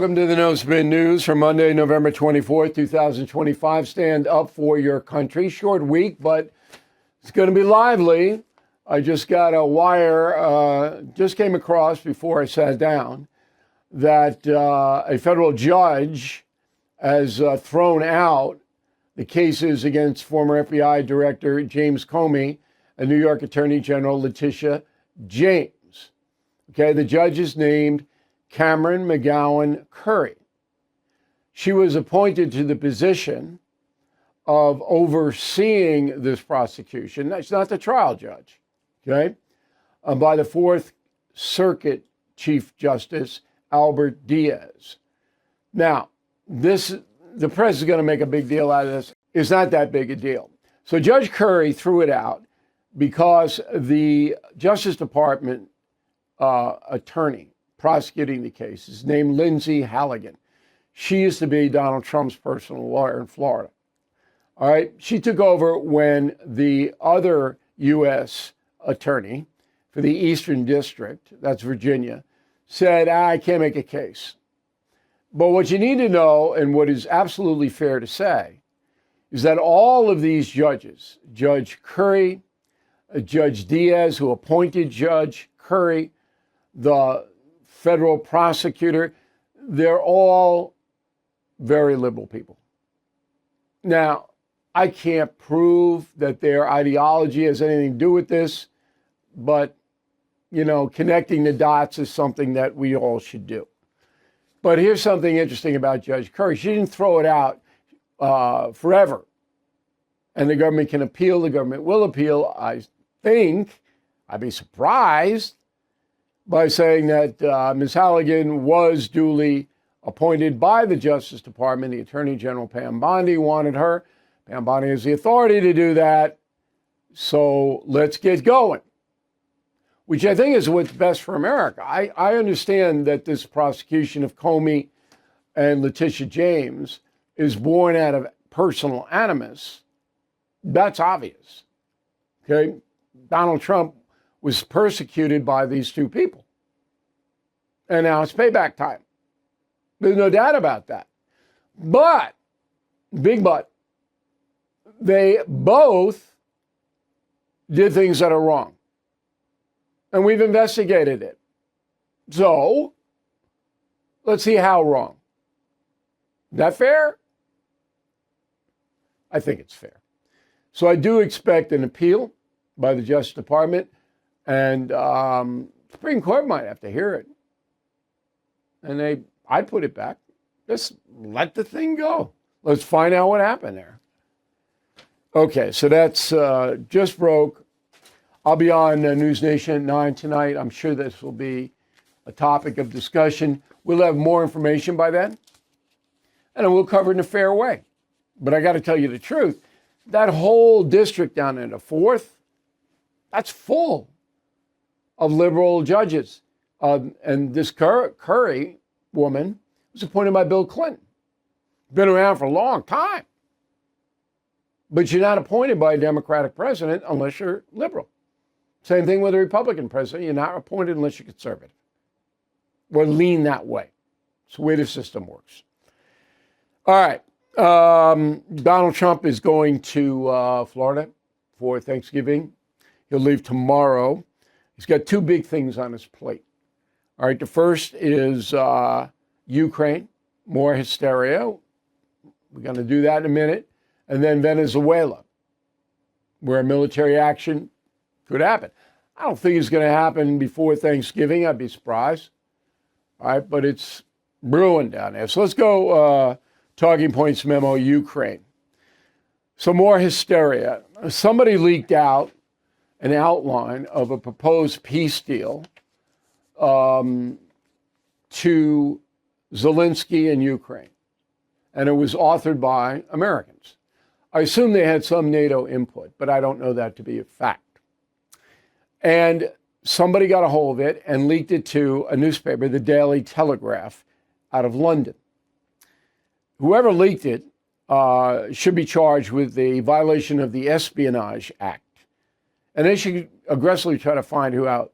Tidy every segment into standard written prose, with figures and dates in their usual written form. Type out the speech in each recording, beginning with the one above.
Welcome to the No Spin News for Monday, November 24th, 2025. Stand up for your country. Short week, but it's going to be lively. I just got a wire, just came across before I sat down, that a federal judge has thrown out the cases against former FBI Director James Comey and New York Attorney General Letitia James. Okay, the judge is named Cameron McGowan Curry. She was appointed to the position of overseeing this prosecution. She's not the trial judge, okay? By the Fourth Circuit Chief Justice Albert Diaz. Now, the press is going to make a big deal out of this. It's not that big a deal. So Judge Curry threw it out because the Justice Department attorney prosecuting the case is named Lindsay Halligan. She used to be Donald Trump's personal lawyer in Florida. All right. She took over when the other U.S. attorney for the Eastern District, that's Virginia, said, I can't make a case. But what you need to know, and what is absolutely fair to say, is that all of these judges, Judge Curry, Judge Diaz, who appointed Judge Curry, the federal prosecutor, they're all very liberal people. Now, I can't prove that their ideology has anything to do with this, but, you know, connecting the dots is something that we all should do. But here's something interesting about Judge Curry. She didn't throw it out forever. And the government can appeal. The government will appeal. I think, I'd be surprised, by saying that Ms. Halligan was duly appointed by the Justice Department. The Attorney General, Pam Bondi, wanted her. Pam Bondi has the authority to do that. So let's get going, which I think is what's best for America. I understand that this prosecution of Comey and Letitia James is born out of personal animus. That's obvious. Okay? Donald Trump was persecuted by these two people. And now it's payback time. There's no doubt about that. But, big but, they both did things that are wrong. And we've investigated it. So, let's see how wrong. Is that fair? I think it's fair. So I do expect an appeal by the Justice Department. And Supreme Court might have to hear it. And I'd put it back. Just let the thing go. Let's find out what happened there. Okay, so that's just broke. I'll be on News Nation at 9 tonight. I'm sure this will be a topic of discussion. We'll have more information by then. And we'll cover it in a fair way. But I got to tell you the truth. That whole district down in the Fourth, that's full of liberal judges. And this Curry woman was appointed by Bill Clinton. Been around for a long time. But you're not appointed by a Democratic president unless you're liberal. Same thing with a Republican president. You're not appointed unless you're conservative. Or lean that way. It's the way the system works. All right. Donald Trump is going to Florida for Thanksgiving. He'll leave tomorrow. He's got two big things on his plate. All right, the first is Ukraine, more hysteria. We're going to do that in a minute. And then Venezuela, where military action could happen. I don't think it's going to happen before Thanksgiving. I'd be surprised. All right, but it's brewing down there. So let's go Talking Points Memo, Ukraine. Some more hysteria. Somebody leaked out an outline of a proposed peace deal to Zelensky and Ukraine. And it was authored by Americans. I assume they had some NATO input, but I don't know that to be a fact. And somebody got a hold of it and leaked it to a newspaper, the Daily Telegraph, out of London. Whoever leaked it should be charged with the violation of the Espionage Act. And they should aggressively try to find who out,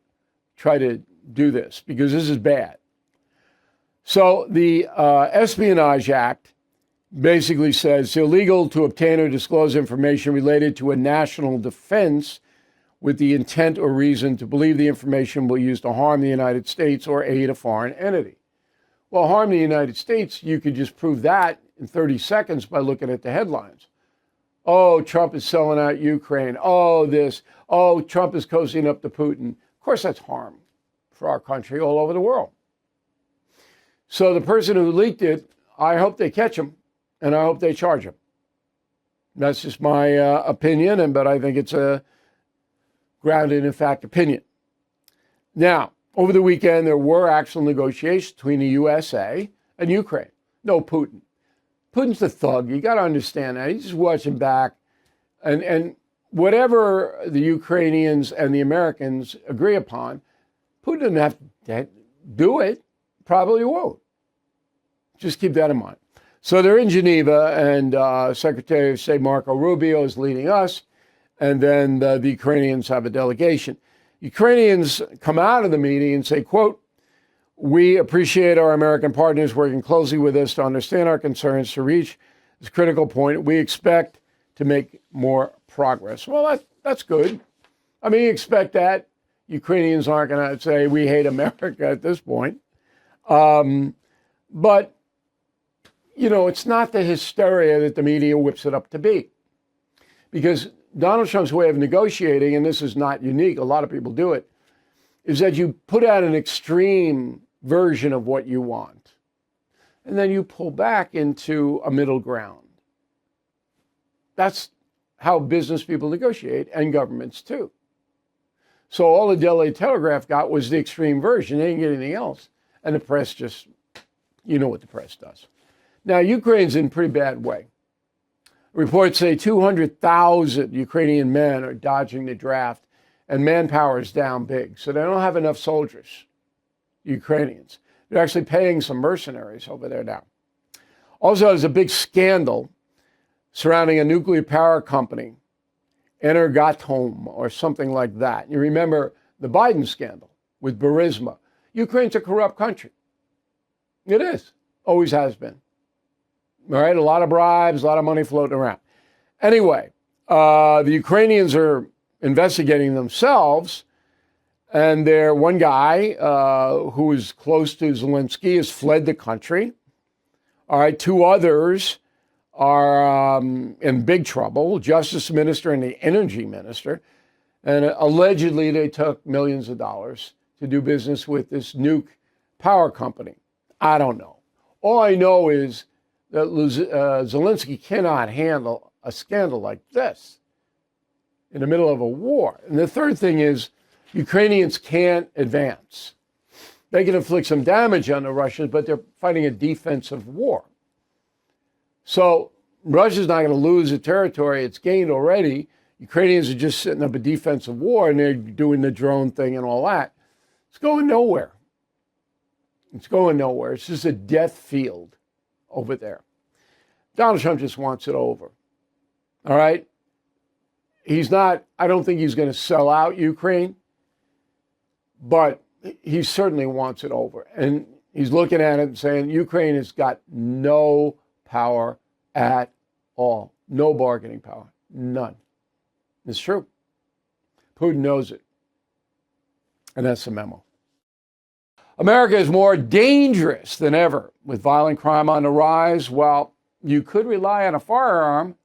try to do this, because this is bad. So the Espionage Act basically says it's illegal to obtain or disclose information related to a national defense with the intent or reason to believe the information will be used to harm the United States or aid a foreign entity. Well, harm the United States, you could just prove that in 30 seconds by looking at the headlines. Oh, Trump is selling out Ukraine. Oh, this. Oh, Trump is cozying up to Putin. Of course, that's harm for our country all over the world. So the person who leaked it, I hope they catch him, and I hope they charge him. That's just my opinion, but I think it's a grounded in fact opinion. Now, over the weekend, there were actual negotiations between the USA and Ukraine. No Putin. Putin's the thug. You got to understand that. He's just watching back. And whatever the Ukrainians and the Americans agree upon, Putin doesn't have to do it. Probably won't. Just keep that in mind. So they're in Geneva, and Secretary of State Marco Rubio is leading us. And then the Ukrainians have a delegation. Ukrainians come out of the meeting and say, quote, "We appreciate our American partners working closely with us to understand our concerns to reach this critical point. We expect to make more progress." Well, that's good. I mean, you expect that. Ukrainians aren't going to say we hate America at this point. But, you know, it's not the hysteria that the media whips it up to be. Because Donald Trump's way of negotiating, and this is not unique, a lot of people do it, is that you put out an extreme version of what you want, and then you pull back into a middle ground. That's how business people negotiate, and governments too. So all the Daily Telegraph got was the extreme version. They didn't get anything else. And the press just, you know what the press does. Now, Ukraine's in a pretty bad way. Reports say 200,000 Ukrainian men are dodging the draft, and manpower is down big. So they don't have enough soldiers, Ukrainians. They're actually paying some mercenaries over there now. Also, there's a big scandal surrounding a nuclear power company, Energatom or something like that. You remember the Biden scandal with Burisma. Ukraine's a corrupt country. It is. Always has been. All right, a lot of bribes, a lot of money floating around. Anyway, the Ukrainians are investigating themselves, and one guy who is close to Zelensky has fled the country. All right, two others are in big trouble, Justice Minister and the Energy Minister, and allegedly they took millions of dollars to do business with this nuke power company. I don't know. All I know is that Zelensky cannot handle a scandal like this in the middle of a war. And the third thing is Ukrainians can't advance. They can inflict some damage on the Russians, but they're fighting a defensive war. So Russia's not going to lose the territory it's gained already. Ukrainians are just setting up a defensive war, and they're doing the drone thing and all that. It's going nowhere. It's going nowhere. It's just a death field over there. Donald Trump just wants it over. All right? I don't think he's going to sell out Ukraine, but he certainly wants it over. And he's looking at it and saying Ukraine has got no power at all. No bargaining power. None. It's true. Putin knows it. And that's the memo. America is more dangerous than ever. With violent crime on the rise, while you could rely on a firearm,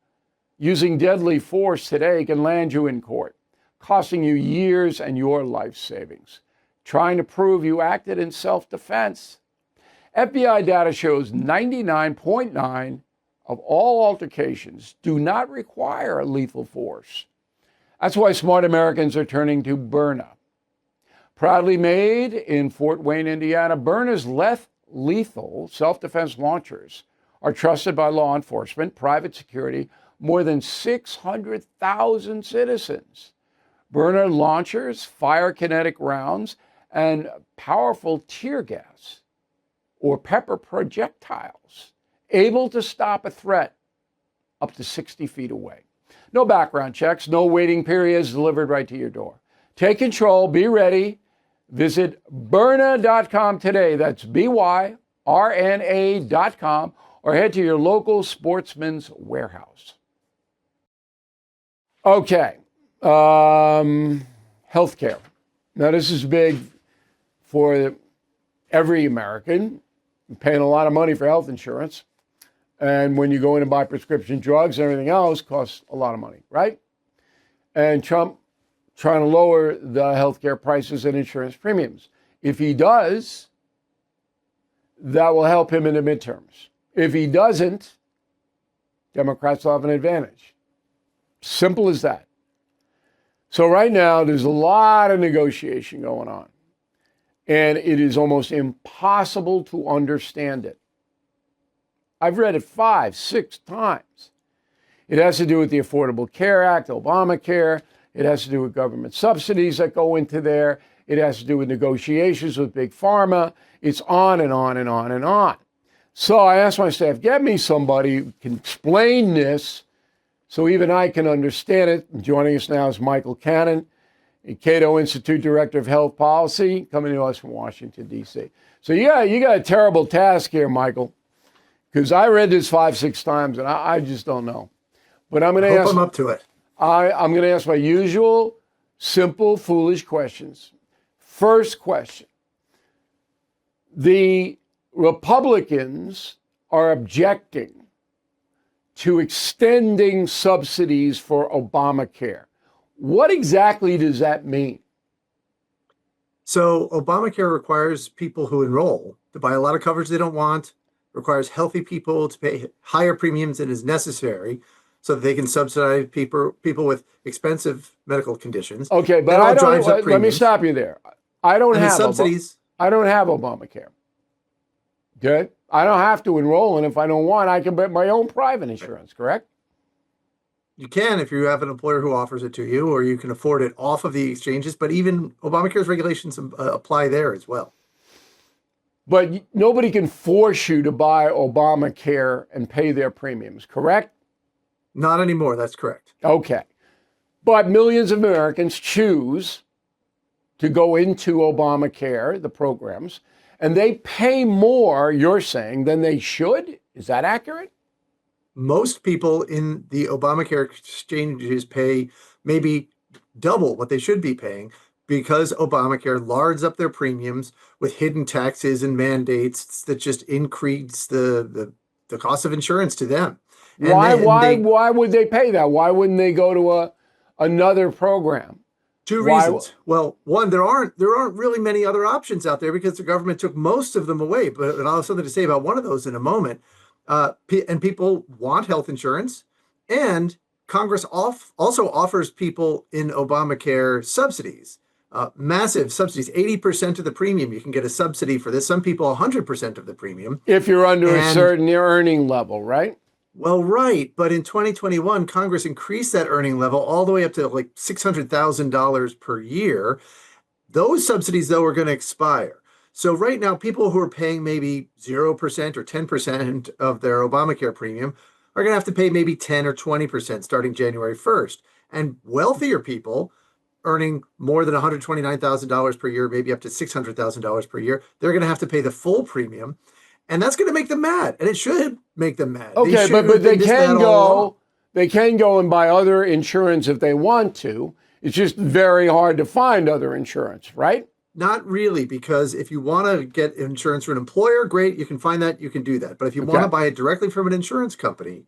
using deadly force today can land you in court, costing you years and your life savings, trying to prove you acted in self-defense. FBI data shows 99.9% of all altercations do not require lethal force. That's why smart Americans are turning to Byrna. Proudly made in Fort Wayne, Indiana, Byrna's lethal self-defense launchers are trusted by law enforcement, private security, more than 600,000 citizens. Byrna launchers fire kinetic rounds and powerful tear gas or pepper projectiles, able to stop a threat up to 60 feet away. No background checks, no waiting periods, delivered right to your door. Take control, be ready. Visit Byrna.com today. That's Byrna.com. rna.com, or head to your local Sportsman's Warehouse. Okay, healthcare. Now, this is big for every American. You're paying a lot of money for health insurance. And when you go in and buy prescription drugs and everything else, costs a lot of money, right? And Trump trying to lower the healthcare prices and insurance premiums. If he does, that will help him in the midterms. If he doesn't, Democrats will have an advantage. Simple as that. So right now, there's a lot of negotiation going on. And it is almost impossible to understand it. I've read it 5, 6 times. It has to do with the Affordable Care Act, Obamacare. It has to do with government subsidies that go into there. It has to do with negotiations with Big Pharma. It's on and on and on and on. So I asked my staff, get me somebody who can explain this so even I can understand it. And joining us now is Michael Cannon, a Cato Institute Director of Health Policy, coming to us from Washington, D.C. So you got a terrible task here, Michael, because I read this 5, 6 times, and I just don't know. But I'm going to ask. I'm up to it. I'm going to ask my usual, simple, foolish questions. First question. The Republicans are objecting to extending subsidies for Obamacare. What exactly does that mean? So Obamacare requires people who enroll to buy a lot of coverage they don't want, requires healthy people to pay higher premiums than is necessary so that they can subsidize people with expensive medical conditions. Okay, but I don't, let me stop you there. I don't have subsidies. I don't have Obamacare. Okay? I don't have to enroll, and if I don't want, I can get my own private insurance, correct? You can if you have an employer who offers it to you, or you can afford it off of the exchanges, but even Obamacare's regulations apply there as well. But nobody can force you to buy Obamacare and pay their premiums, correct? Not anymore, that's correct. Okay. But millions of Americans choose to go into Obamacare, the programs, and they pay more, you're saying, than they should? Is that accurate? Most people in the Obamacare exchanges pay maybe double what they should be paying because Obamacare lards up their premiums with hidden taxes and mandates that just increase the cost of insurance to them. Why would they pay that? Why wouldn't they go to another program? Two reasons. Well, one, there aren't really many other options out there because the government took most of them away. But I'll have something to say about one of those in a moment. And people want health insurance, and Congress also offers people in Obamacare subsidies, massive subsidies, 80% of the premium. You can get a subsidy for this. Some people 100% of the premium. If you're under a certain earning level, right? Well, right. But in 2021, Congress increased that earning level all the way up to like $600,000 per year. Those subsidies, though, are going to expire. So right now, people who are paying maybe 0% or 10% of their Obamacare premium are going to have to pay maybe 10 or 20% starting January 1st. And wealthier people earning more than $129,000 per year, maybe up to $600,000 per year, they're going to have to pay the full premium. And that's going to make them mad. And it should make them mad. Okay, but they can go and buy other insurance if they want to. It's just very hard to find other insurance, right? Not really, because if you want to get insurance from an employer, great, you can find that, you can do that. But if you want to buy it directly from an insurance company,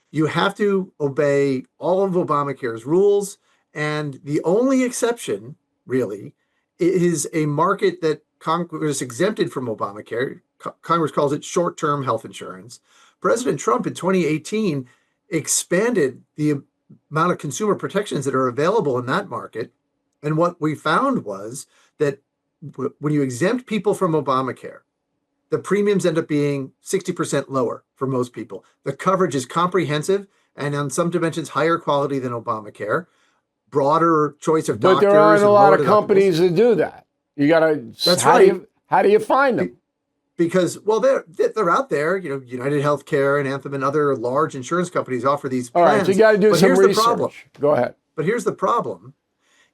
you have to obey all of Obamacare's rules. And the only exception, really, is a market that Congress exempted from Obamacare. Congress calls it short-term health insurance. President Trump in 2018 expanded the amount of consumer protections that are available in that market. And what we found was that when you exempt people from Obamacare, the premiums end up being 60% lower for most people. The coverage is comprehensive and on some dimensions higher quality than Obamacare, broader choice of doctors. But there aren't a lot of companies that do that. You got to. That's right. How do you find them? Because, well, they're out there. You know, United Healthcare and Anthem and other large insurance companies offer these plans. All right, so you got to do some research. Go ahead. But here's the problem.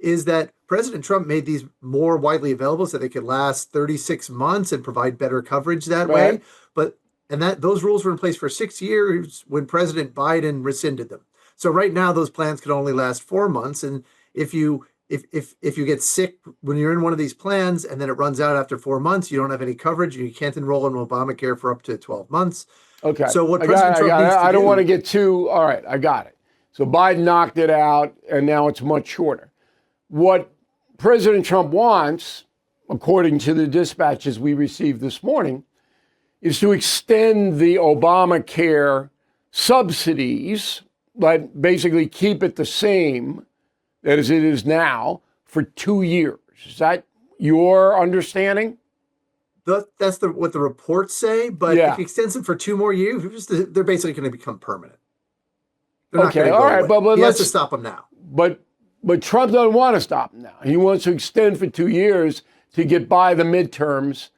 is that President Trump made these more widely available so they could last 36 months and provide better coverage that way. Right. But and that those rules were in place for 6 years when President Biden rescinded them. So right now those plans can only last 4 months. And if you get sick when you're in one of these plans and then it runs out after 4 months, you don't have any coverage and you can't enroll in Obamacare for up to 12 months. Okay. So what President Trump needs to I don't do, want to get too, all right, I got it. So Biden knocked it out and now it's much shorter. What President Trump wants, according to the dispatches we received this morning, is to extend the Obamacare subsidies, but basically keep it the same as it is now for 2 years. Is that your understanding? that's what the reports say. But Yeah. if he extends them for 2 more years, they're basically going to become permanent. They're not Okay, going to go all right, away. but He has to let's stop them now. But Trump doesn't want to stop him now. He wants to extend for 2 years to get by the midterms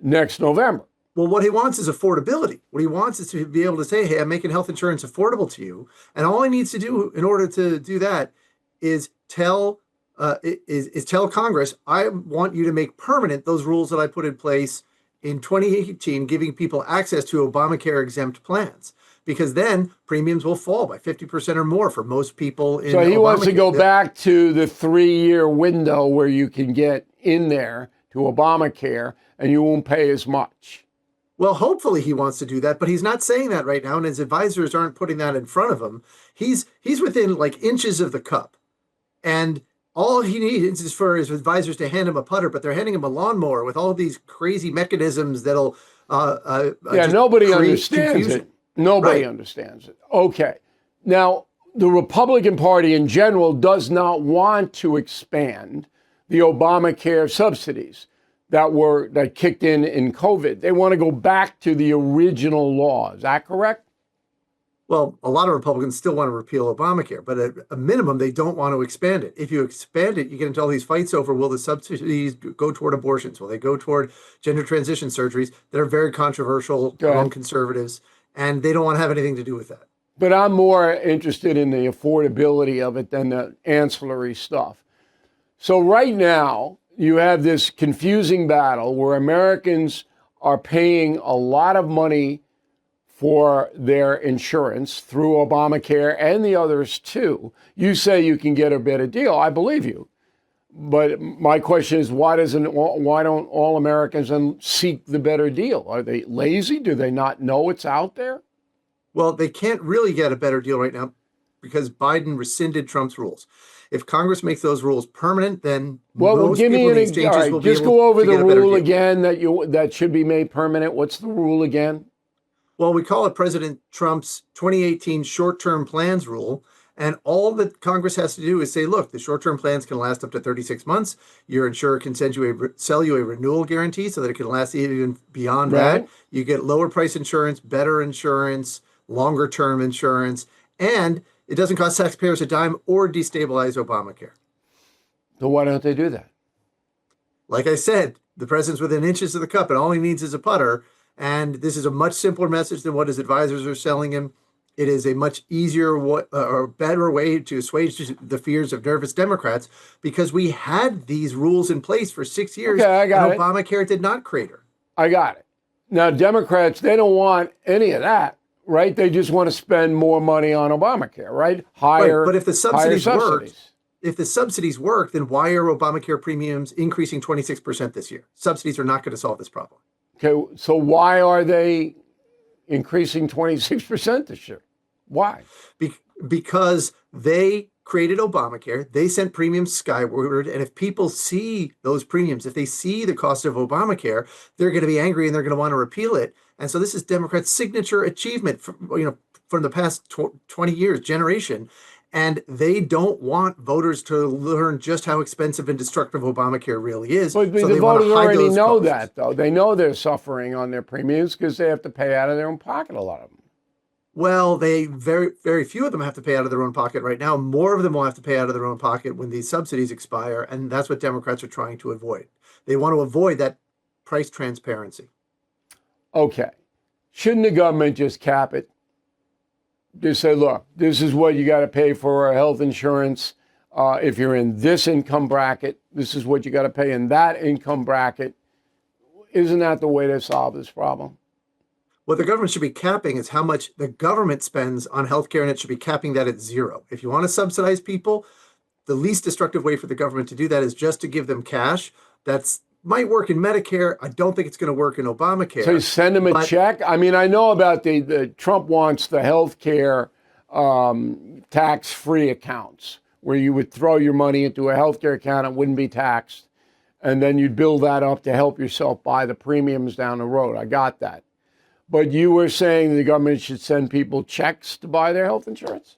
next November. Well, what he wants is affordability. What he wants is to be able to say, hey, I'm making health insurance affordable to you. And all he needs to do in order to do that is tell Congress, I want you to make permanent those rules that I put in place in 2018, giving people access to Obamacare exempt plans. Because then premiums will fall by 50% or more for most people in So he wants to Obamacare. go back to the 3-year window where you can get in there to Obamacare and you won't pay as much. Well, hopefully he wants to do that, but he's not saying that right now, and his advisors aren't putting that in front of him. He's within like inches of the cup, and all he needs is for his advisors to hand him a putter, but they're handing him a lawnmower with all of these crazy mechanisms that'll just nobody create understands confusion. it. Nobody Right. understands it. Okay. Now, the Republican Party in general does not want to expand the Obamacare subsidies that kicked in COVID. They want to go back to the original law. Is that correct? Well, a lot of Republicans still want to repeal Obamacare, but at a minimum, they don't want to expand it. If you expand it, you get into all these fights over, will the subsidies go toward abortions? Will they go toward gender transition surgeries that are very controversial among conservatives? And they don't want to have anything to do with that. But I'm more interested in the affordability of it than the ancillary stuff. So right now, you have this confusing battle where Americans are paying a lot of money for their insurance through Obamacare and the others too. You say you can get a better deal. I believe you. But my question is, why don't all Americans then seek the better deal? Are they lazy? Do they not know it's out there? Well, they can't really get a better deal right now because Biden rescinded Trump's rules. If Congress makes those rules permanent, then most give me people in the an exchanges all right, will be just able go over to the get a better rule deal. again that should be made permanent. What's the rule again? Well, we call it President Trump's 2018 short-term plans rule. And all that Congress has to do is say, look, the short-term plans can last up to 36 months. Your insurer can sell you a renewal guarantee so that it can last even beyond Right. that. You get lower price insurance, better insurance, longer term insurance, and it doesn't cost taxpayers a dime or destabilize Obamacare. So why don't they do that? Like I said, the president's within inches of the cup, and all he needs is a putter. And this is a much simpler message than what his advisors are selling him. It is a much easier or better way to assuage the fears of nervous Democrats because we had these rules in place for 6 years. Okay, I got and it. Obamacare did not crater. I got it. Now, Democrats, they don't want any of that, right? They just want to spend more money on Obamacare, right? Higher, Right, but if the higher subsidies work, then why are Obamacare premiums increasing 26% this year? Subsidies are not going to solve this problem. Okay, so why are they increasing 26% this year? Why? Because they created Obamacare, they sent premiums skyward, and if people see those premiums, if they see the cost of Obamacare, they're going to be angry and they're going to want to repeal it. And so this is Democrats' signature achievement from the past 20 years, generation. And they don't want voters to learn just how expensive and destructive Obamacare really is. But so the they want voters to hide already those know costs. that, though. They know they're suffering on their premiums because they have to pay out of their own pocket, a lot of them. Well, they very, very few of them have to pay out of their own pocket right now. More of them will have to pay out of their own pocket when these subsidies expire. And that's what Democrats are trying to avoid. They want to avoid that price transparency. Okay. Shouldn't the government just cap it? Just say, look, this is what you got to pay for health insurance If you're in this income bracket, this is what you got to pay in that income bracket. Isn't that the way to solve this problem? What the government should be capping is how much the government spends on healthcare, and it should be capping that at zero. If you want to subsidize people, the least destructive way for the government to do that is just to give them cash. That's might work in Medicare. I don't think it's going to work in Obamacare. So you send them a check? I mean, I know about the Trump wants the healthcare tax-free accounts where you would throw your money into a healthcare account, it wouldn't be taxed, and then you'd build that up to help yourself buy the premiums down the road. I got that. But you were saying the government should send people checks to buy their health insurance?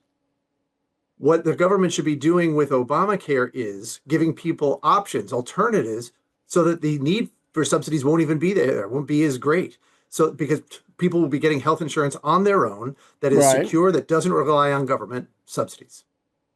What the government should be doing with Obamacare is giving people options, alternatives, so that the need for subsidies won't even be there, won't be as great. So because people will be getting health insurance on their own that is secure, that doesn't rely on government subsidies.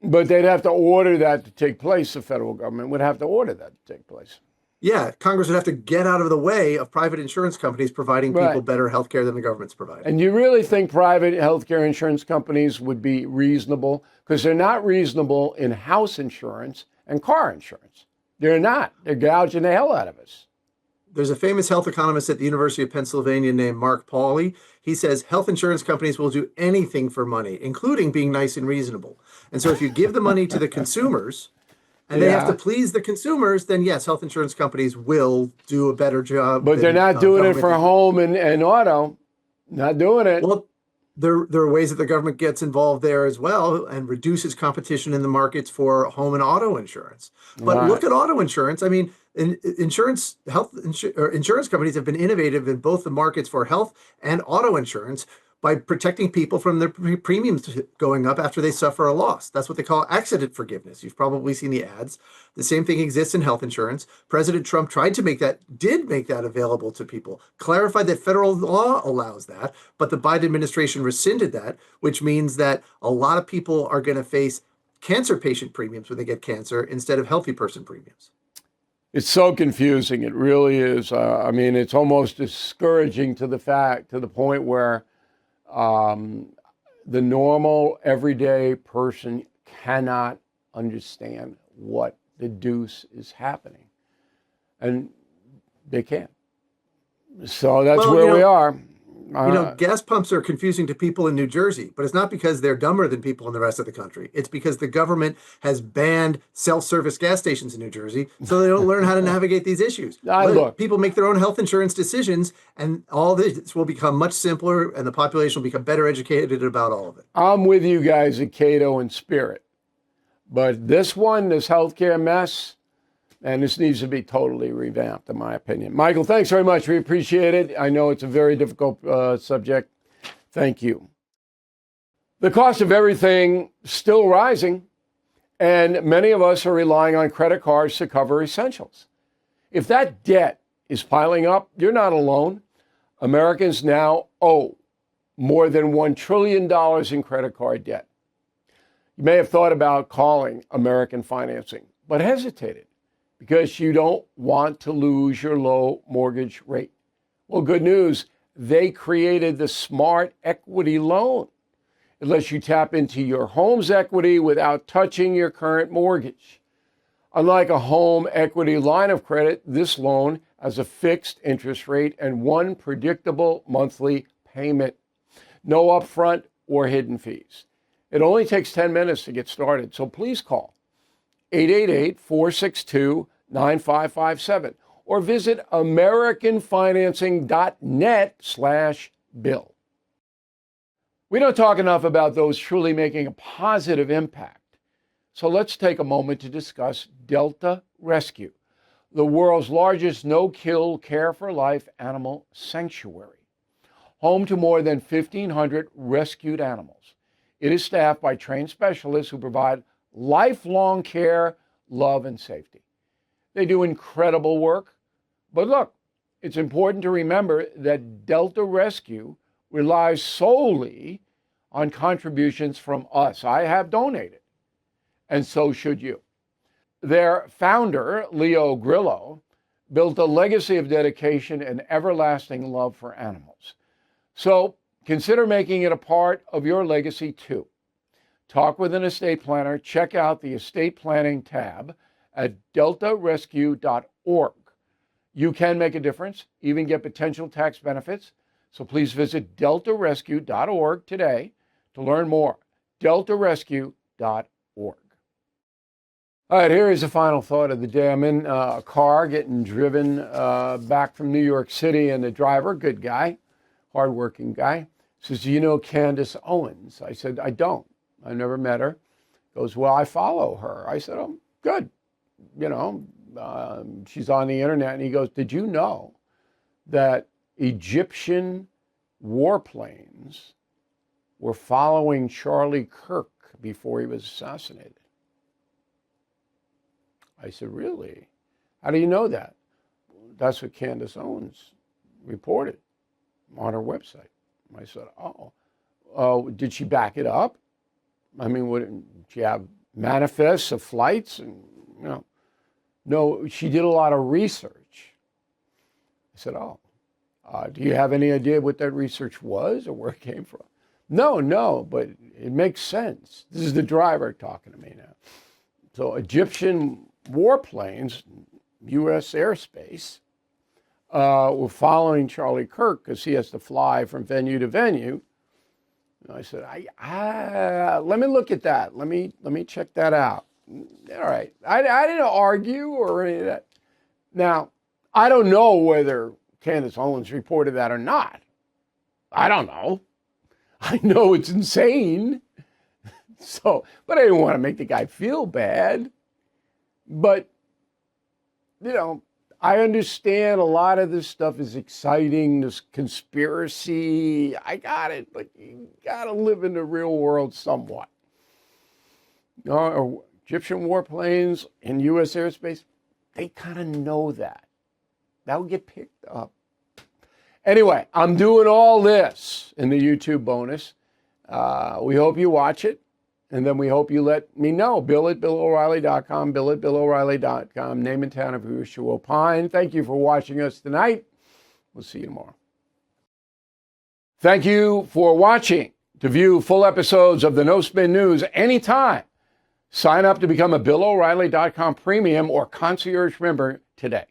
But they'd have to order that to take place. The federal government would have to order that to take place. Yeah, Congress would have to get out of the way of private insurance companies providing people better health care than the government's providing. And you really think private healthcare insurance companies would be reasonable? Because they're not reasonable in house insurance and car insurance. They're not. They're gouging the hell out of us. There's a famous health economist at the University of Pennsylvania named Mark Pauly. He says health insurance companies will do anything for money, including being nice and reasonable. And so if you give the money to the consumers and they have to please the consumers, then yes, health insurance companies will do a better job. But they're not doing it for home and auto. Not doing it. Well, there are ways that the government gets involved there as well and reduces competition in the markets for home and auto insurance. But look at auto insurance. I mean, insurance companies have been innovative in both the markets for health and auto insurance by protecting people from their premiums going up after they suffer a loss. That's what they call accident forgiveness. You've probably seen the ads. The same thing exists in health insurance. President Trump did make that available to people, clarified that federal law allows that, but the Biden administration rescinded that, which means that a lot of people are going to face cancer patient premiums when they get cancer instead of healthy person premiums. It's so confusing. It really is. I mean, it's almost discouraging to the point where the normal, everyday person cannot understand what the deuce is happening. And they can't. So that's where we are. Gas pumps are confusing to people in New Jersey, but it's not because they're dumber than people in the rest of the country. It's because the government has banned self-service gas stations in New Jersey, so they don't learn how to navigate these issues. People make their own health insurance decisions, and all this will become much simpler, and the population will become better educated about all of it. I'm with you guys at Cato in spirit, but this healthcare mess, and this needs to be totally revamped, in my opinion. Michael, thanks very much. We appreciate it. I know it's a very difficult subject. Thank you. The cost of everything still rising, and many of us are relying on credit cards to cover essentials. If that debt is piling up, you're not alone. Americans now owe more than $1 trillion in credit card debt. You may have thought about calling American Financing, but hesitated because you don't want to lose your low mortgage rate. Well, good news, they created the Smart Equity Loan. It lets you tap into your home's equity without touching your current mortgage. Unlike a home equity line of credit, this loan has a fixed interest rate and one predictable monthly payment. No upfront or hidden fees. It only takes 10 minutes to get started, so please call 888-462-9557 or visit americanfinancing.net/bill. We don't talk enough about those truly making a positive impact. So let's take a moment to discuss Delta Rescue, the world's largest no-kill care for life animal sanctuary. Home to more than 1,500 rescued animals, it is staffed by trained specialists who provide lifelong care, love, and safety. They do incredible work. But look, it's important to remember that Delta Rescue relies solely on contributions from us. I have donated, and so should you. Their founder, Leo Grillo, built a legacy of dedication and everlasting love for animals. So consider making it a part of your legacy too. talk with an estate planner. Check out the estate planning tab at deltarescue.org. You can make a difference, even get potential tax benefits. So please visit deltarescue.org today to learn more. deltarescue.org. All right, here is the final thought of the day. I'm in a car getting driven back from New York City, and the driver, good guy, hardworking guy, says, "Do you know Candace Owens?" I said, "I don't. I've never met her." Goes, "Well, I follow her." I said, "Oh, good. You know, she's on the internet." And he goes, "Did you know that Egyptian warplanes were following Charlie Kirk before he was assassinated?" I said, "Really? How do you know that?" "That's what Candace Owens reported on her website." I said, "Oh, did she back it up? I mean, did she have manifests of flights?" And, you know, no, she did a lot of research. I said, "Oh, do you have any idea what that research was or where it came from?" No, but it makes sense." This is the driver talking to me now. So Egyptian warplanes, U.S. airspace, were following Charlie Kirk because he has to fly from venue to venue. And I said, let me look at that. Let me check that out. All right. I didn't argue or any of that. Now, I don't know whether Candace Owens reported that or not. I don't know. I know it's insane. So, but I didn't want to make the guy feel bad. But, you know, I understand a lot of this stuff is exciting, this conspiracy. I got it, but you got to live in the real world somewhat. Egyptian warplanes in U.S. airspace, they kind of know that. That would get picked up. Anyway, I'm doing all this in the YouTube bonus. We hope you watch it. And then we hope you let me know. Bill at BillO'Reilly.com, Bill at BillO'Reilly.com, name and town if you wish to opine. Thank you for watching us tonight. We'll see you tomorrow. Thank you for watching. To view full episodes of the No Spin News anytime, sign up to become a BillO'Reilly.com premium or concierge member today.